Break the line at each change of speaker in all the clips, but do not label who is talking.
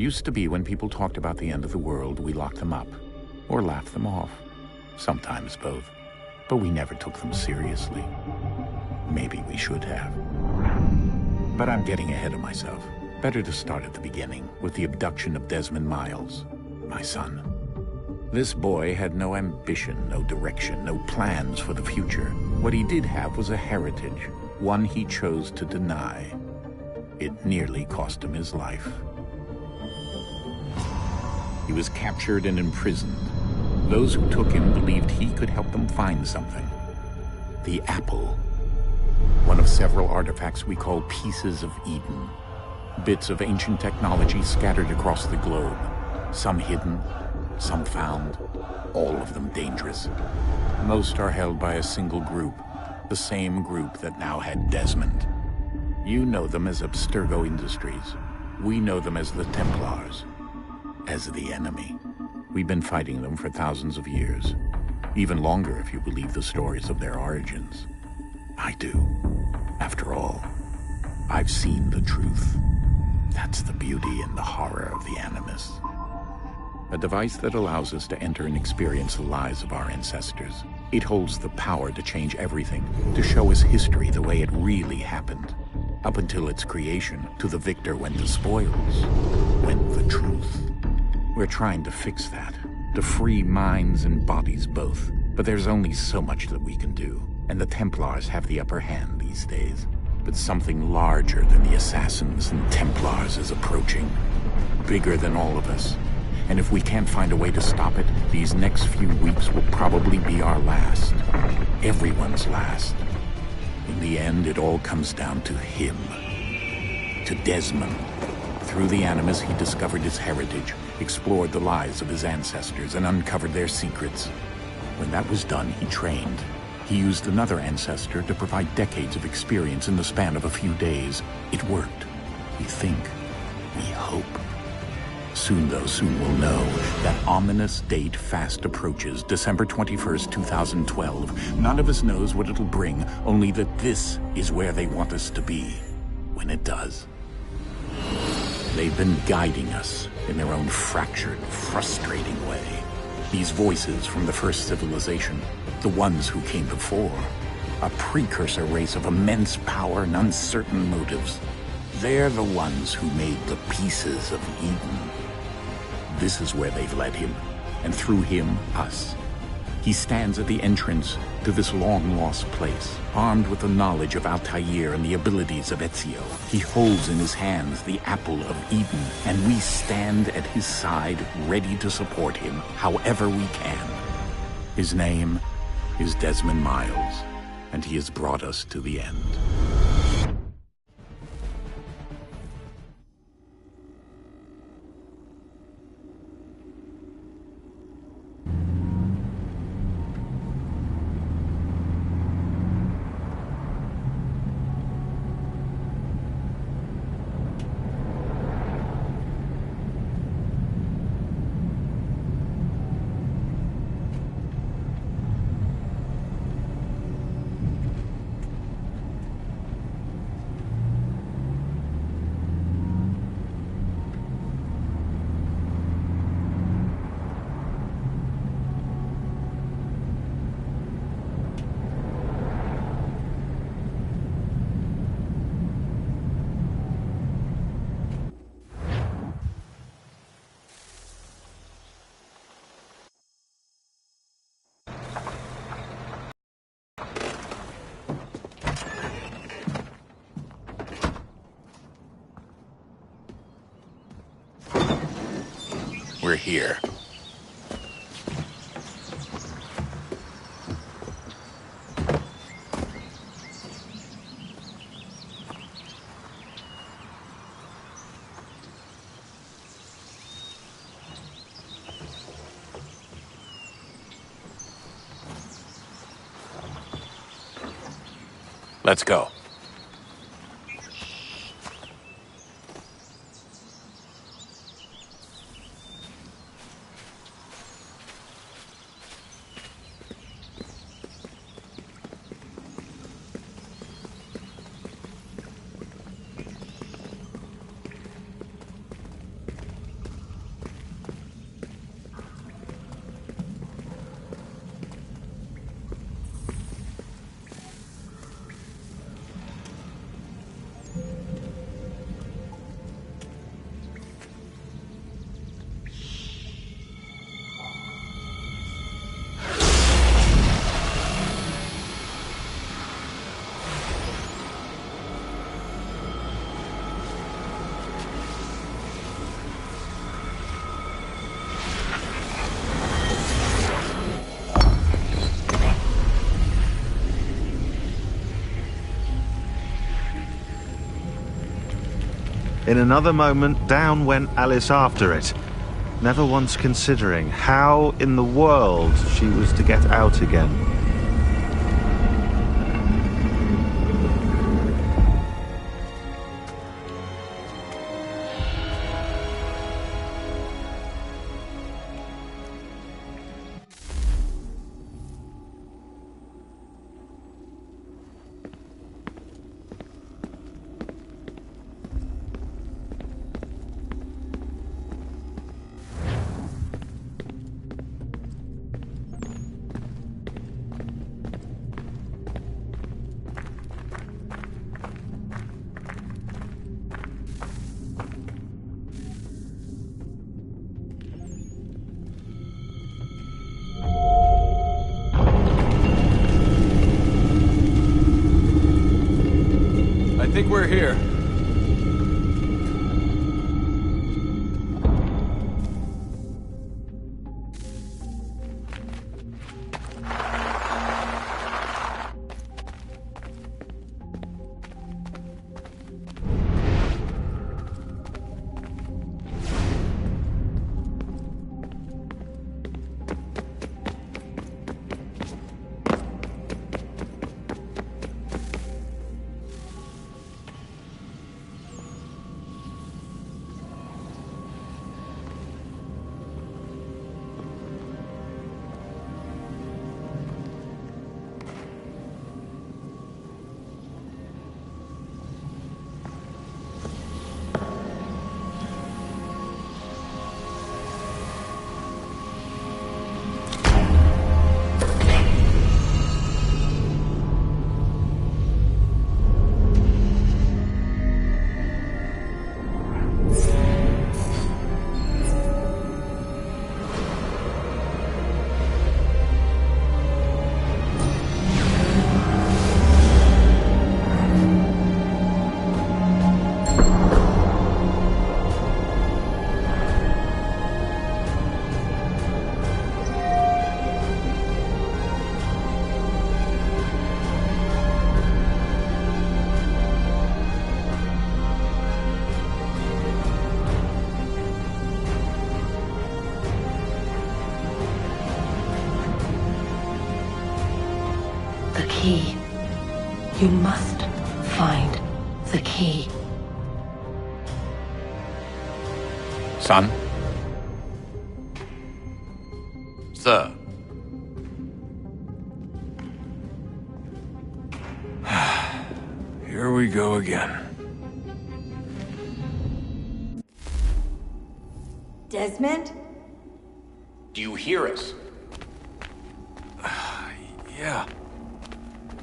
Used to be when people talked about the end of the world, we locked them up, or laughed them off. Sometimes both. But we never took them seriously. Maybe we should have. But I'm getting ahead of myself. Better to start at the beginning, with the abduction of Desmond Miles, my son. This boy had no ambition, no direction, no plans for the future. What he did have was a heritage, one he chose to deny. It nearly cost him his life. He was captured and imprisoned. Those who took him believed he could help them find something. The apple. One of several artifacts we call pieces of Eden. Bits of ancient technology scattered across the globe. Some hidden, some found, all of them dangerous. Most are held by a single group, the same group that now had Desmond. You know them as Abstergo Industries. We know them as the Templars, as the enemy. We've been fighting them for thousands of years, even longer if you believe the stories of their origins. I do. After all, I've seen the truth. That's the beauty and the horror of the Animus. A device that allows us to enter and experience the lives of our ancestors. It holds the power to change everything, to show us history the way it really happened. Up until its creation, to the victor went the spoils, went the truth. We're trying to fix that, to free minds and bodies both. But there's only so much that we can do, and the Templars have the upper hand these days. But something larger than the Assassins and Templars is approaching, bigger than all of us. And if we can't find a way to stop it, these next few weeks will probably be our last. Everyone's last. In the end, it all comes down to him. To Desmond. Through the Animus, he discovered his heritage, explored the lives of his ancestors, and uncovered their secrets. When that was done, he trained. He used another ancestor to provide decades of experience in the span of a few days. It worked. We think. We hope. Soon, though, soon we'll know. That ominous date fast approaches, December 21st, 2012. None of us knows what it'll bring, only that this is where they want us to be, when it does. They've been guiding us in their own fractured, frustrating way. These voices from the first civilization, the ones who came before, a precursor race of immense power and uncertain motives. They're the ones who made the pieces of Eden. This is where they've led him, and through him, us. He stands at the entrance to this long-lost place, armed with the knowledge of Altair and the abilities of Ezio. He holds in his hands the apple of Eden, and we stand at his side, ready to support him however we can. His name is Desmond Miles, and he has brought us to the end. We're here. Let's go.
In another moment, down went Alice after it, never once considering how in the world she was to get out again.
I think we're here.
The key. You must find the key.
Son?
Sir.
Here we go again.
Desmond?
Do you hear us?
Yeah.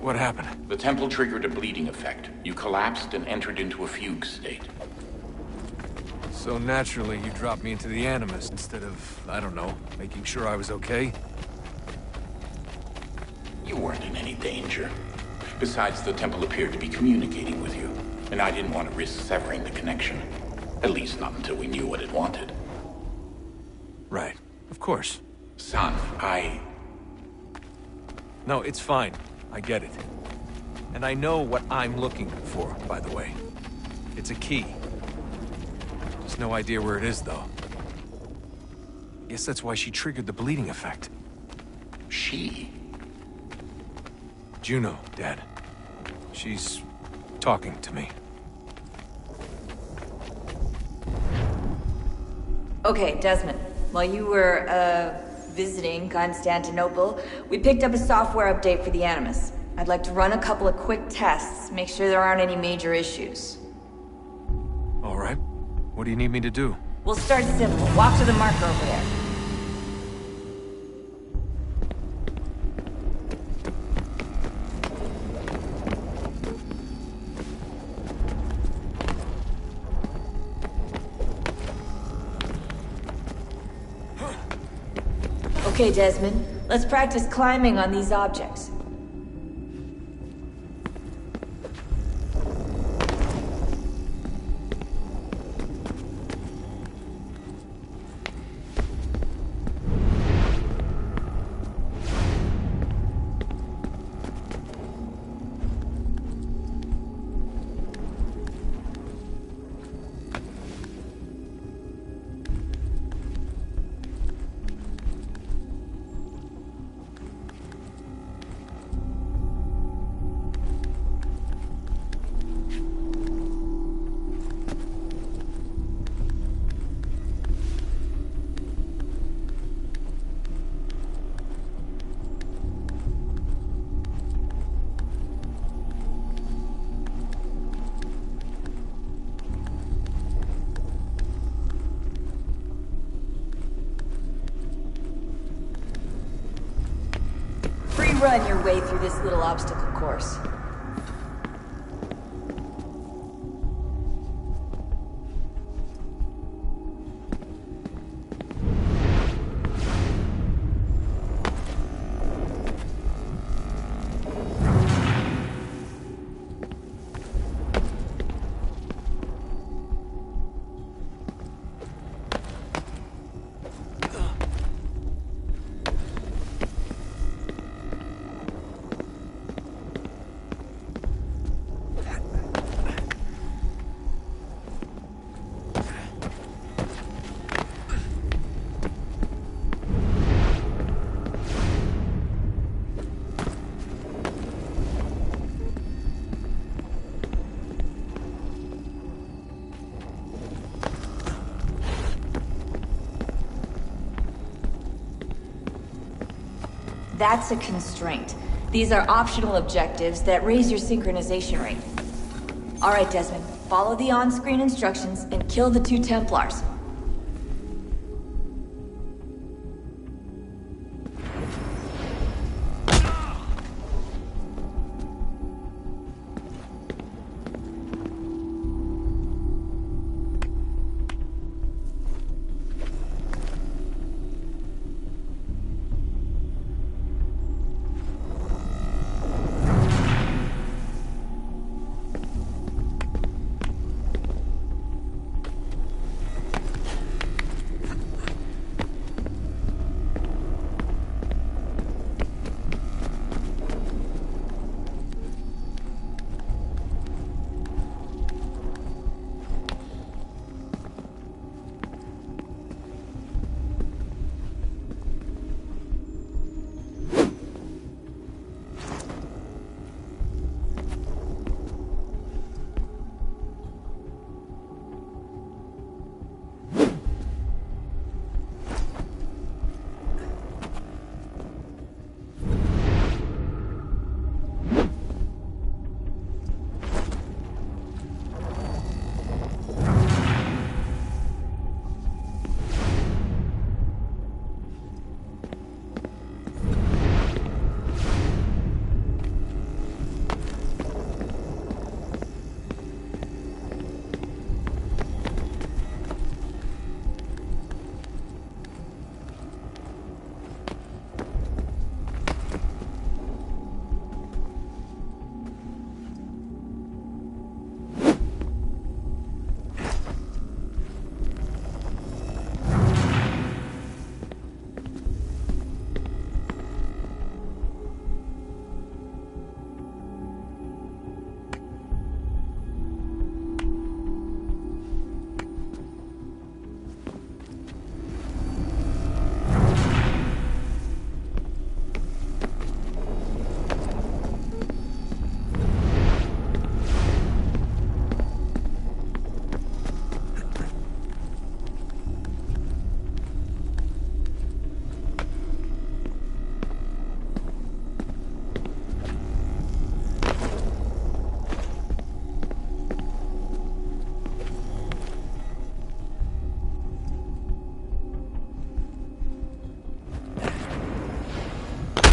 What happened?
The temple triggered a bleeding effect. You collapsed and entered into a fugue state.
So naturally, you dropped me into the Animus instead of, I don't know, making sure I was okay?
You weren't in any danger. Besides, the temple appeared to be communicating with you, and I didn't want to risk severing the connection. At least not until we knew what it wanted.
Right. Of course.
Son,
No, it's fine. I get it. And I know what I'm looking for, by the way. It's a key. Just no idea where it is, though. Guess that's why she triggered the bleeding effect.
She?
Juno, Dad. She's talking to me.
Okay, Desmond. While you were, visiting Constantinople, we picked up a software update for the Animus. I'd like to run a couple of quick tests, make sure there aren't any major issues.
All right. What do you need me to do?
We'll start simple. Walk to the marker over there. Okay, Desmond. Let's practice climbing on these objects. run your way through this little obstacle course. That's a constraint. These are optional objectives that raise your synchronization rate. Alright, Desmond. Follow the on-screen instructions and kill the 2 Templars.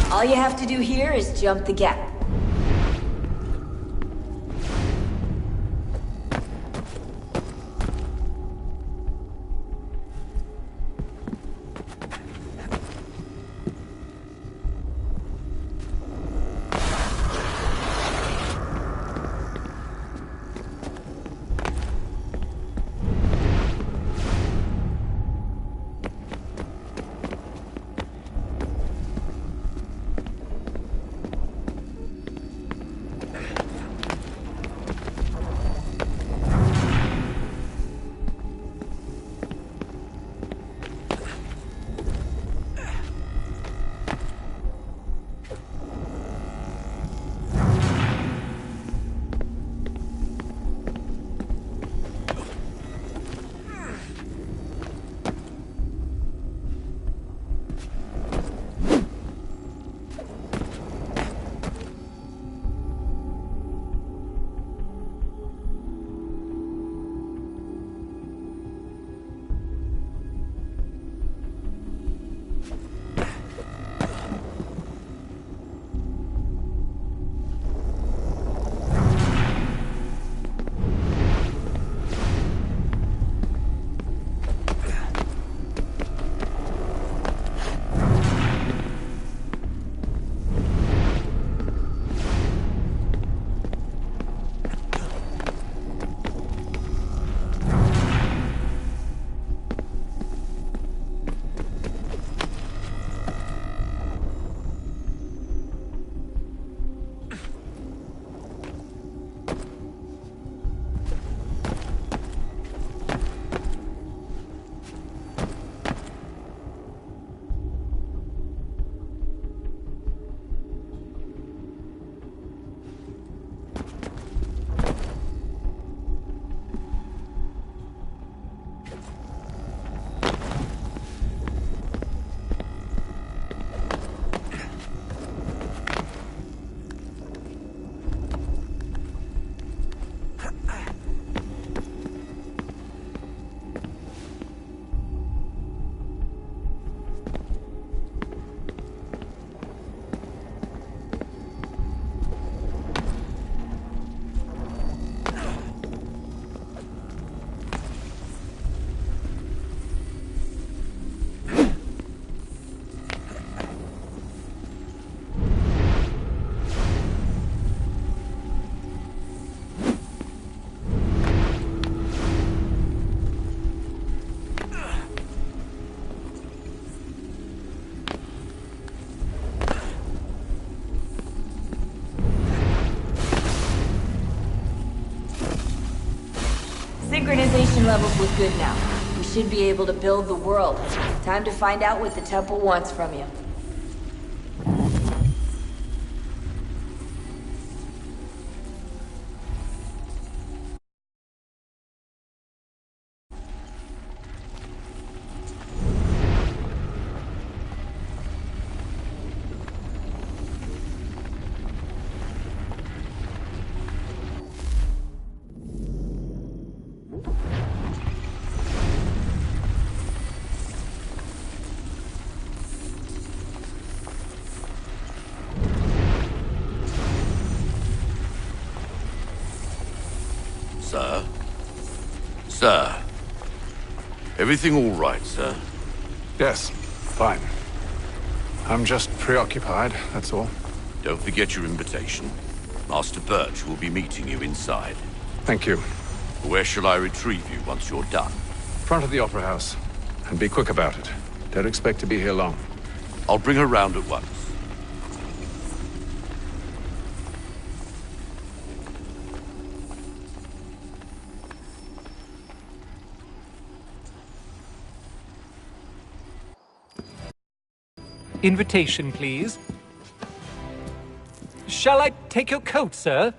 All you have to do here is jump the gap. levels look good now. We should be able to build the world. Time to find out what the temple wants from you.
Sir? Sir? Everything all right, sir?
Yes, fine. I'm just preoccupied, that's all.
Don't forget your invitation. Master Birch will be meeting you inside.
Thank you.
Where shall I retrieve you once you're done?
Front of the Opera House. And be quick about it. Don't expect to be here long.
I'll bring her round at once.
Invitation, please. Shall I take your coat, sir?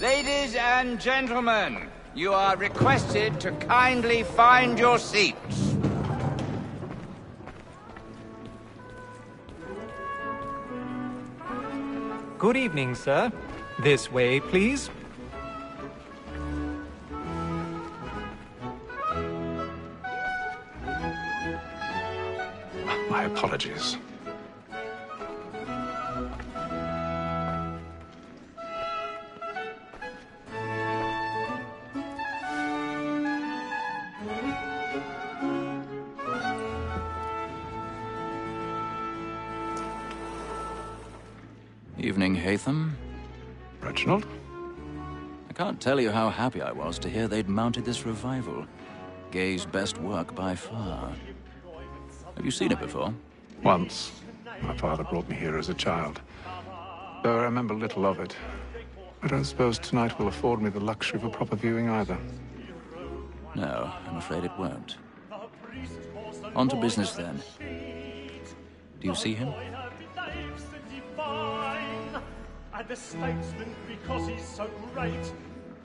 Ladies and gentlemen, you are requested to kindly find your seats.
Good evening, sir. This way, please.
My apologies.
Evening, Hatham.
Reginald?
I can't tell you how happy I was to hear they'd mounted this revival. Gay's best work by far. Have you seen it before?
Once. My father brought me here as a child. Though I remember little of it. I don't suppose tonight will afford me the luxury of a proper viewing either.
No, I'm afraid it won't. On to business then. Do you see him?
And the statesman, because he's so great,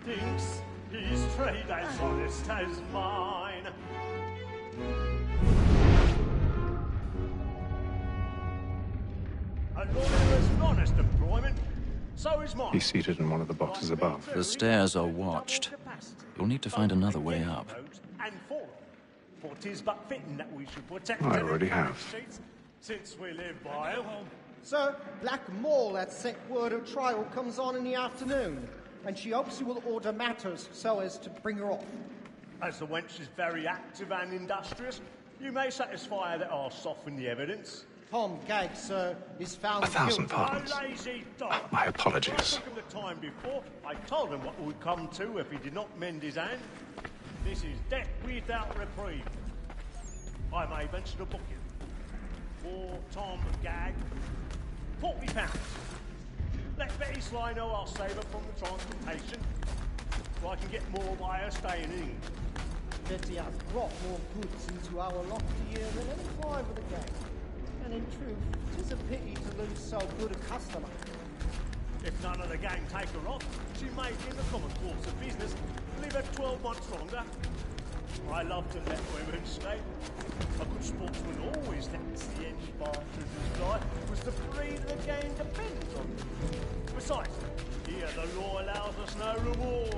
thinks his trade as honest as mine. A lawyer is an honest employment, so is mine.
He's seated in one of the boxes above.
The stairs are watched. You'll need to find another way up.
And for tis but fitting that we should protect
I already have.
Since we live by them.
Sir, Black Mall had sent word her trial comes on in the afternoon, and she hopes you will order matters so as to bring her off.
As the wench is very active and industrious, you may satisfy her that I'll soften the evidence.
Tom Gagg, sir, is found
1,000
guilty.
pardons.
A lazy dog.
My apologies.
I took him the time before. I told him what it would come to if he did not mend his hand. This is death without reprieve. I may venture to book him. For Tom Gagg, £40. Let Betty Sly know I'll save her from the transportation, so I can get more by her staying in England.
Betty has brought more goods into our lofty year than any five of the gang. And in truth, 'tis a pity to lose so good a customer.
If none of the gang take her off, she may, in the common course of business, live her 12 months longer. I love to let women stay. A good sportsman always lets the end part of his life, was the breed of the game depends on. Besides, here the law allows us no reward.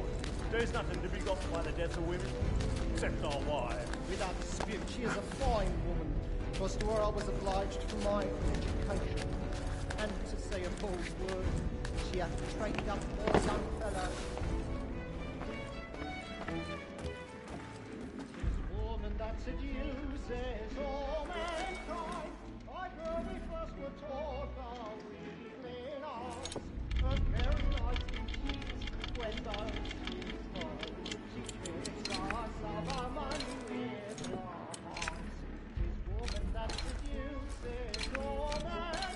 There's nothing to be got by the death of women, except our wives.
Without dispute, she is a fine woman. 'Twas to her I was obliged for my education. And to say a false word, she hath trained up more young fellows. That seduces all mankind. Like her we first were taught our weakling arts. A very nice sheets when those sheets fall. She tricks us of our money with her hearts. This woman that seduces all mankind.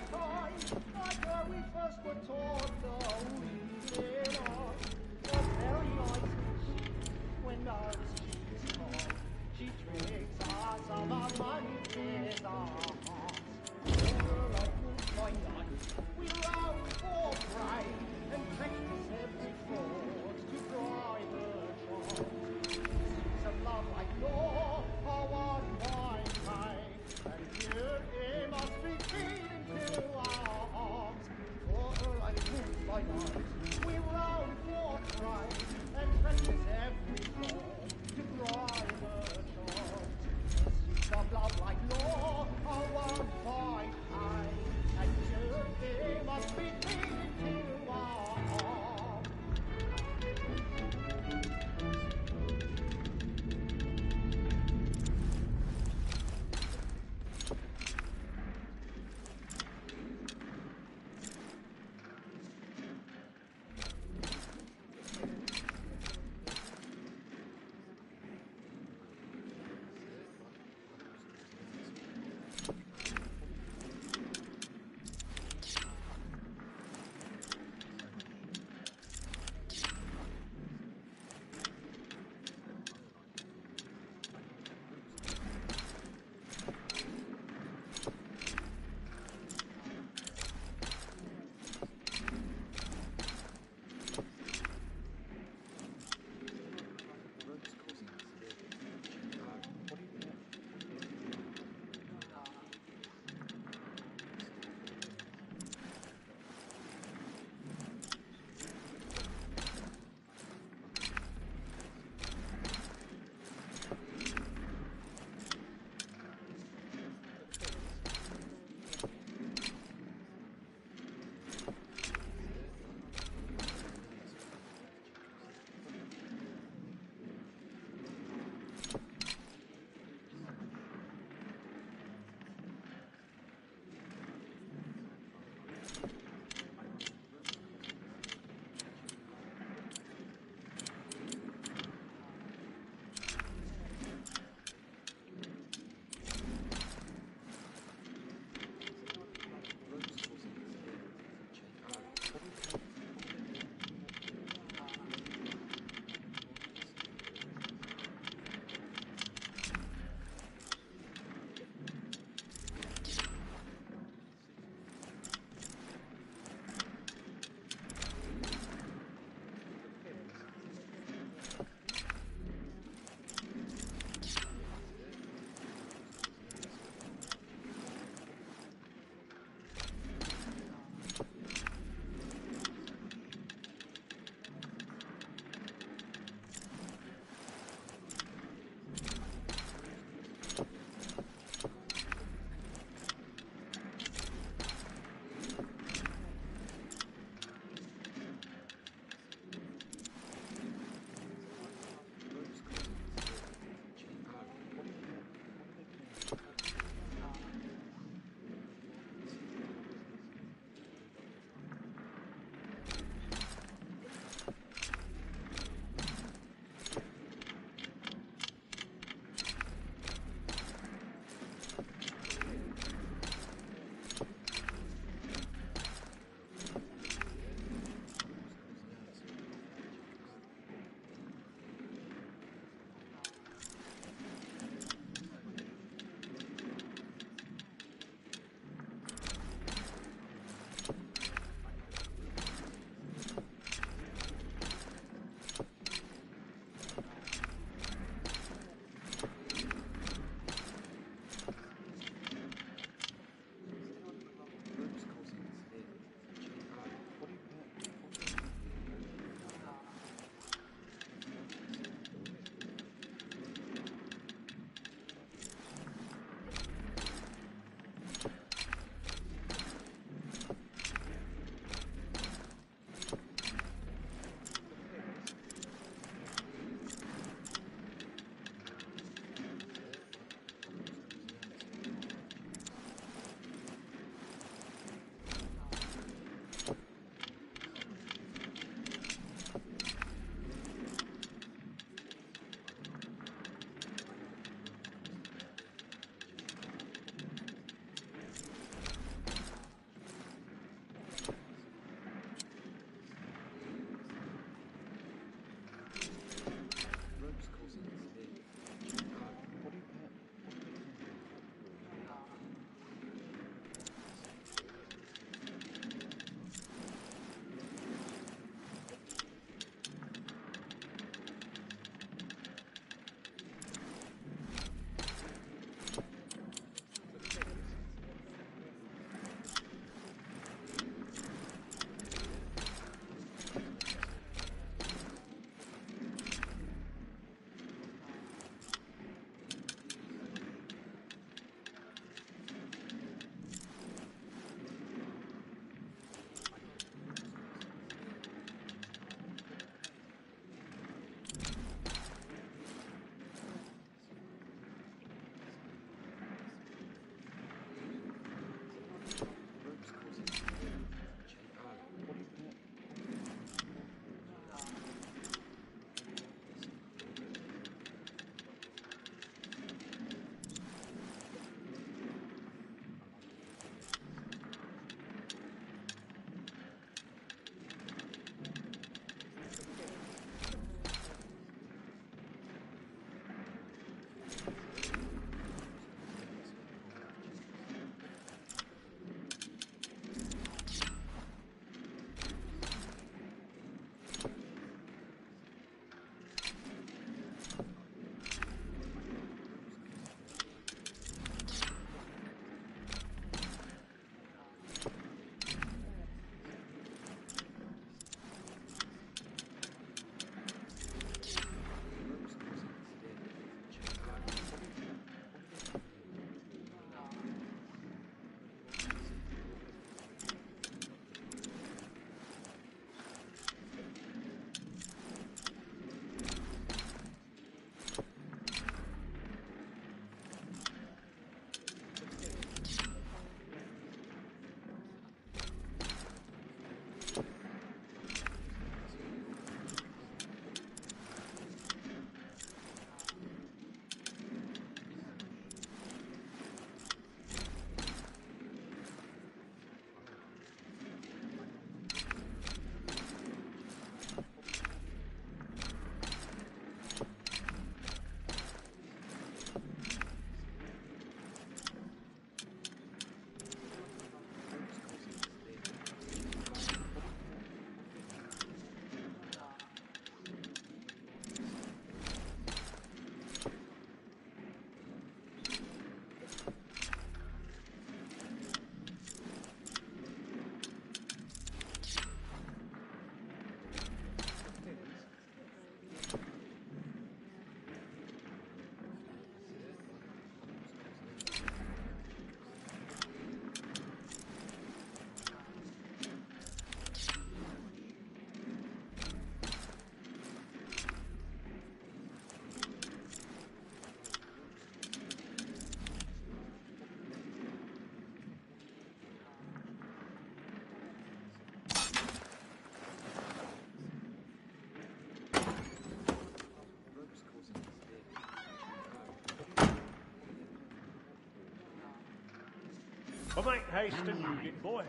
Well, make haste and you get, boy.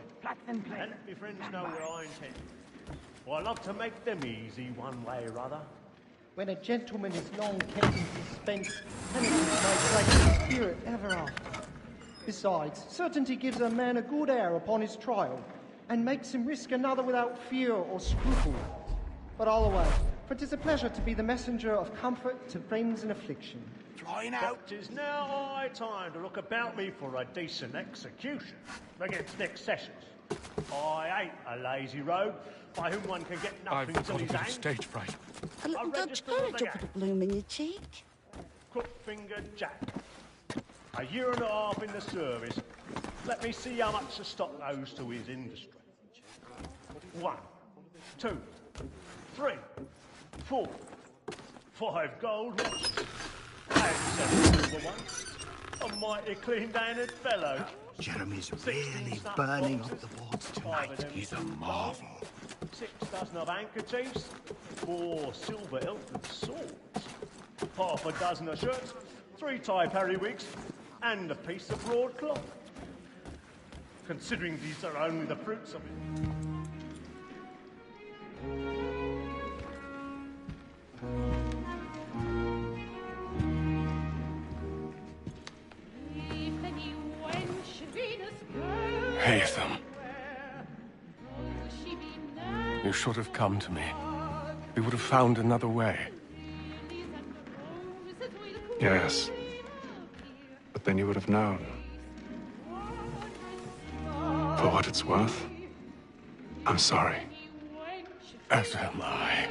And let me friends know where I intend. Well, I love to make them easy one way or other.
When a gentleman is long kept in suspense, penitence may break his spirit ever after. Besides, certainty gives a man a good air upon his trial, and makes him risk another without fear or scruple. But all away, for 'tis a pleasure to be the messenger of comfort to friends in affliction.
Flying out. But 'tis now high time to look about me for a decent execution against next sessions. I ain't a lazy rogue by whom one can get nothing till he's hanged.
Stage fright.
A little Dutch courage will put a bloom in your cheek.
Crook-fingered Jack. A year and a half in the service. Let me see how much the stock owes to his industry. 1, 2, 3, 4, 5 gold watches. And 7 silver ones. A mighty clean-handed fellow.
Jeremy's really burning up the boards tonight.
He's a marvel. 6 dozen of handkerchiefs, 4 silver hilted swords, half a dozen of shirts, 3 tie periwigs, and a piece of broadcloth. Considering these are only the fruits of it.
Haytham. You should have come to me. We would have found another way.
Yes. But then you would have known. For what it's worth, I'm sorry.
As am I.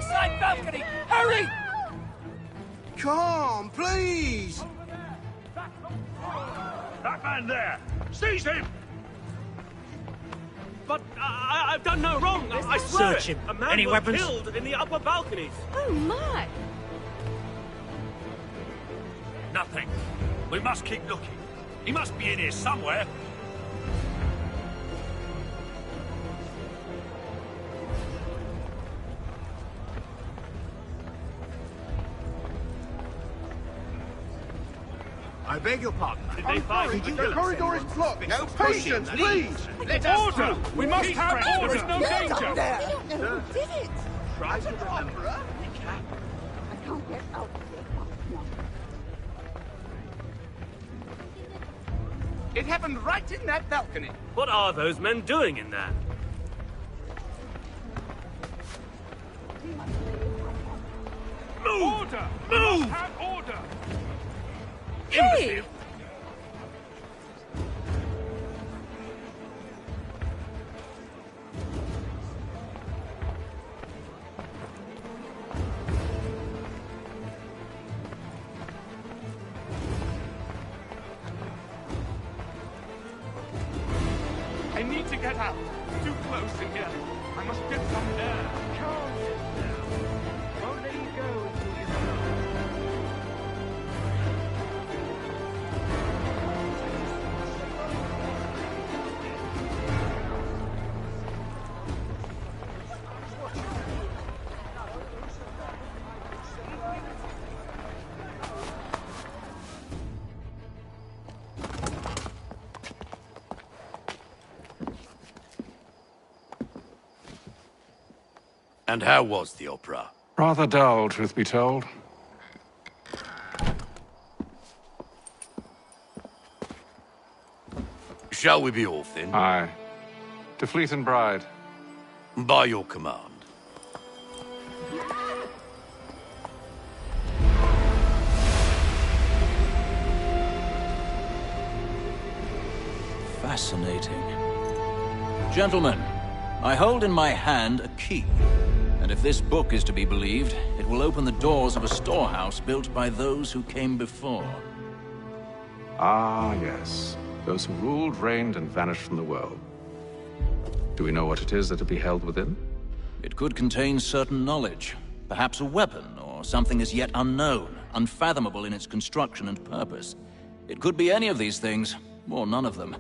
Side balcony! Hurry!
Come, please!
That man there! Seize him!
But I've done no wrong. I swear
Search him.
A man
Any
was
weapons?
killed in the upper balconies.
Oh, my!
Nothing. We must keep looking. He must be in here somewhere.
I beg your pardon.
Did they find
The corridor is blocked. No patience, please.
Let us
Order!
through.
We must have order!
There is no danger.
We don't know who did it.
Try to remember.
I can't get out of here fast enough.
It happened right in that balcony.
What are those men doing in there?
Move! Order! Move! Have order!
Hey!
I need to get out. Too close in here. I must get some air.
Can't sit down. Won't let you go until you know.
And how was the opera?
Rather dull, truth be told.
Shall we be off then?
Aye. To Fleet and Bride.
By your command.
Fascinating. Gentlemen, I hold in my hand a key. And if this book is to be believed, it will open the doors of a storehouse built by those who came before.
Ah, yes. Those who ruled, reigned, and vanished from the world. Do we know what it is that will be held within?
It could contain certain knowledge. Perhaps a weapon, or something as yet unknown, unfathomable in its construction and purpose. It could be any of these things, or none of them.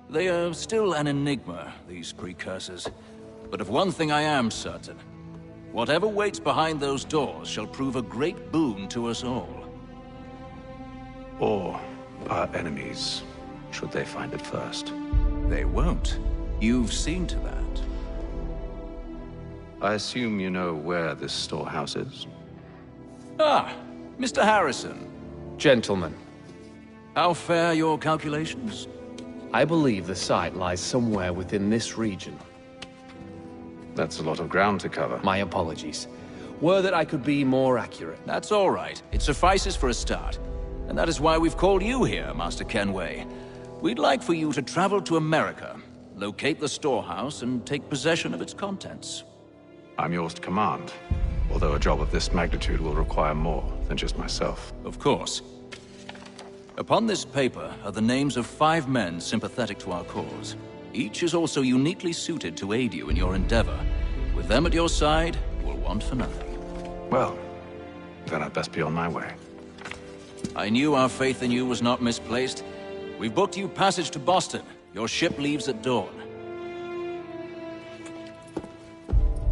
They are still an enigma, these precursors. But of one thing I am certain. Whatever waits behind those doors shall prove a great boon to us all.
Or our enemies, should they find it first.
They won't. You've seen to that.
I assume you know where this storehouse is?
Ah, Mr. Harrison.
Gentlemen.
How fare your calculations?
I believe the site lies somewhere within this region.
That's a lot of ground to cover.
My apologies. Were that I could be more accurate.
That's all right. It suffices for a start. And that is why we've called you here, Master Kenway. We'd like for you to travel to America, locate the storehouse, and take possession of its contents.
I'm yours to command, although a job of this magnitude will require more than just myself.
Of course. Upon this paper are the names of 5 men sympathetic to our cause. Each is also uniquely suited to aid you in your endeavor. With them at your side, you will want for nothing.
Well, then I'd best be on my way.
I knew our faith in you was not misplaced. We've booked you passage to Boston. Your ship leaves at dawn.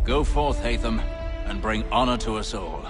Go forth, Hatham, and bring honor to us all.